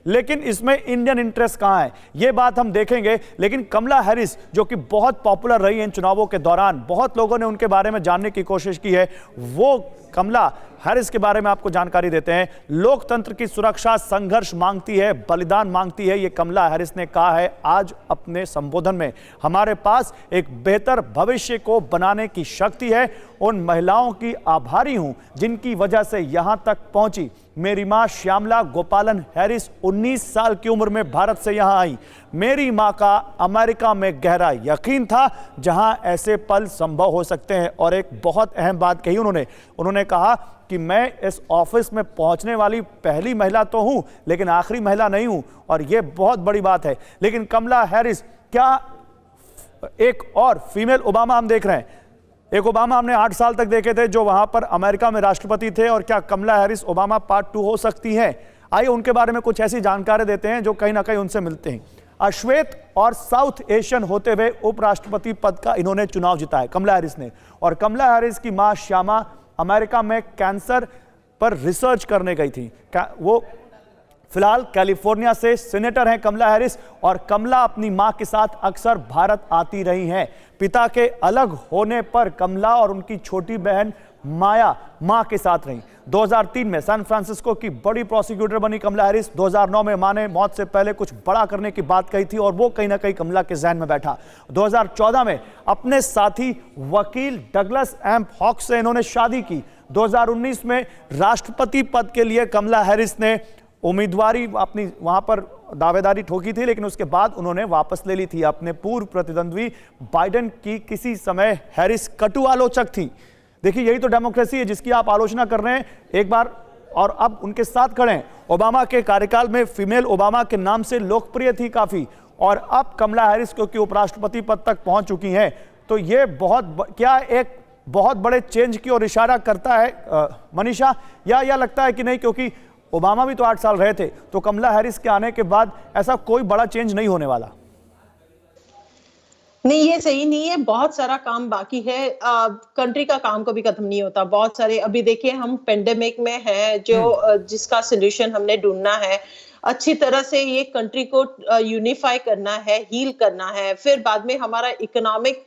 लेकिन इसमें Indian interest कहां है, यह बात हम देखेंगे। लेकिन कमला हैरिस जो कि बहुत पॉपुलर रही है इन चुनावों के दौरान, बहुत लोगों ने उनके बारे में जानने की कोशिश की है, वो कमला हैरिस के बारे में आपको जानकारी देते हैं। लोकतंत्र की सुरक्षा संघर्ष मांगती है, बलिदान मांगती है, ये कमला हैरिस ने कहा है आज अपने संबोधन में। हमारे पास एक बेहतर भविष्य को बनाने की शक्ति है, उन महिलाओं की आभारी हूं जिनकी वजह से यहां तक पहुंची। मेरी मां श्यामला गोपालन हैरिस 19 साल की उम्र में भारत से यहां आई। मेरी मां का अमेरिका में गहरा यकीन था जहां ऐसे पल संभव हो सकते हैं। और एक बहुत अहम बात कही उन्होंने कहा कि मैं इस ऑफिस में पहुंचने वाली पहली महिला तो हूं, लेकिन आखिरी महिला नहीं हूं, और यह बहुत बड़ी बात है। लेकिन कमला हैरिस, क्या एक और फीमेल ओबामा हम देख रहे हैं? एक ओबामा हमने 8 साल तक देखे थे जो वहां पर अमेरिका में राष्ट्रपति थे, और क्या कमला हैरिस ओबामा पार्ट 2 हो सकती हैं? आइए उनके बारे में कुछ ऐसी जानकारी देते हैं जो कहीं ना कहीं उनसे मिलते हैं। अश्वेत और साउथ एशियन होते हुए उपराष्ट्रपति पद का इन्होंने चुनाव जीता है कमला हैरिस ने। और कमला हैरिस की मां श्यामा अमेरिका में कैंसर पर रिसर्च करने गई थी। वो फिलहाल कैलिफोर्निया से सीनेटर हैं कमला हैरिस, और कमला अपनी मां के साथ अक्सर भारत आती रही हैं। पिता के अलग होने पर कमला और उनकी छोटी बहन माया मां के साथ रही। 2003 में सैन फ्रांसिस्को की बड़ी प्रोसिक्यूटर बनी कमला हैरिस। 2009 में मां ने मौत से पहले कुछ बड़ा करने की बात कही थी, और वो कहीं ना कहीं कमला के जहन में बैठा। 2014 में अपने साथी वकील डगलस एम हॉक्स से इन्होंने शादी की। 2019 में राष्ट्रपति पद के लिए कमला हैरिस ने उम्मीदवारी अपनी वहां पर दावेदारी ठोकी थी, लेकिन उसके बाद उन्होंने वापस ले ली थी। अपने पूर्व प्रतिद्वंद्वी बाइडेन की किसी समय हैरिस कटु आलोचक थी। देखिए, यही तो डेमोक्रेसी है जिसकी आप आलोचना कर रहे हैं एक बार, और अब उनके साथ खड़े हैं। ओबामा के कार्यकाल में फीमेल ओबामा के नाम से लोकप्रिय थी काफी, और अब कमला हैरिस क्योंकि उपराष्ट्रपति पद तक पहुंच चुकी हैं, तो ये क्या एक बहुत बड़े चेंज की ओर इशारा करता है मनीषा, या लगता है कि नहीं, क्योंकि ओबामा भी तो 8 साल रहे थे, तो कमला हैरिस के आने के बाद ऐसा कोई बड़ा चेंज नहीं होने वाला? नहीं, ये सही नहीं है। बहुत सारा काम बाकी है। कंट्री का काम कभी खत्म नहीं होता। बहुत सारे, अभी देखिए हम पेंडेमिक में है जो जिसका सोल्यूशन हमने ढूंढना है। अच्छी तरह से ये कंट्री को यूनिफाई करना है, हील करना है। फिर बाद में हमारा इकोनॉमिक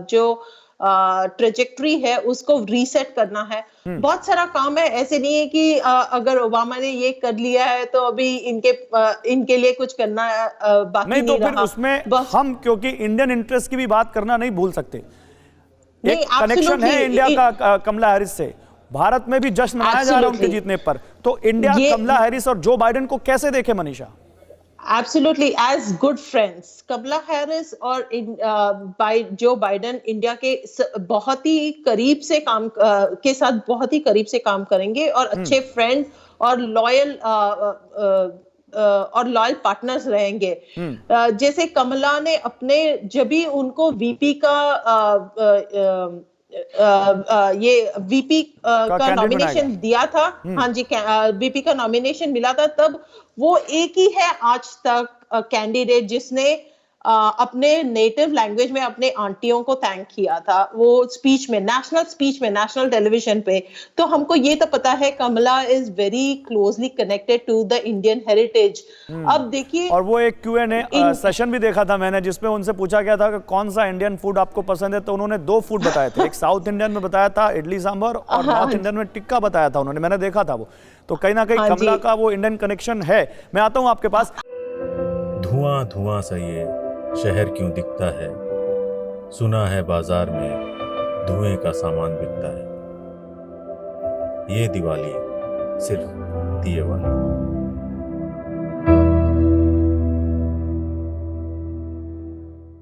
जो ट्रेजेक्ट्री है उसको रीसेट करना है। बहुत सारा काम है। ऐसे नहीं है कि अगर ओबामा ने ये कर लिया है तो अभी इनके लिए कुछ करना बाकी नहीं तो रहा। फिर उसमें हम क्योंकि इंडियन इंटरेस्ट की भी बात करना नहीं भूल सकते। एक कनेक्शन है इंडिया का कमला हैरिस से। भारत में भी जश्न मनाया जा रहा है उनके जीतने पर, तो इंडिया कमला हैरिस और जो बाइडेन को कैसे देखे Manisha? Absolutely, as good friends, कमला हैरिस और जो बाइडेन इंडिया के बहुत ही करीब से काम के साथ बहुत ही करीब से काम करेंगे, और अच्छे फ्रेंड और लॉयल पार्टनर्स रहेंगे। जैसे कमला ने अपने जब भी उनको वीपी का ये वीपी का नॉमिनेशन दिया था, हाँ जी, वीपी का नॉमिनेशन मिला था, तब वो एक ही है आज तक कैंडिडेट जिसने अपने नेटिव लैंग्वेज में अपने आंटियों को थैंक किया था, वो स्पीच में, नेशनल टेलीविजन पे। तो हमको ये तो पता है Kamala is very closely connected to the Indian heritage. अब देखिए, और वो एक Q&A सेशन भी देखा था मैंने, जिसमें उनसे पूछा गया था कि कौन सा इंडियन फूड आपको पसंद है, तो उन्होंने 2 फूड बताए थे। एक साउथ इंडियन में बताया था इडली सांभर, और नॉर्थ इंडियन में टिक्का बताया था उन्होंने, मैंने देखा था वो। तो कहीं ना कहीं कमला का वो इंडियन कनेक्शन है। मैं आता हूं आपके पास। धुआं धुआं सा ये शहर क्यों दिखता है, सुना है बाजार में धुएं का सामान बिकता है, ये दिवाली सिर्फ दिए वाली।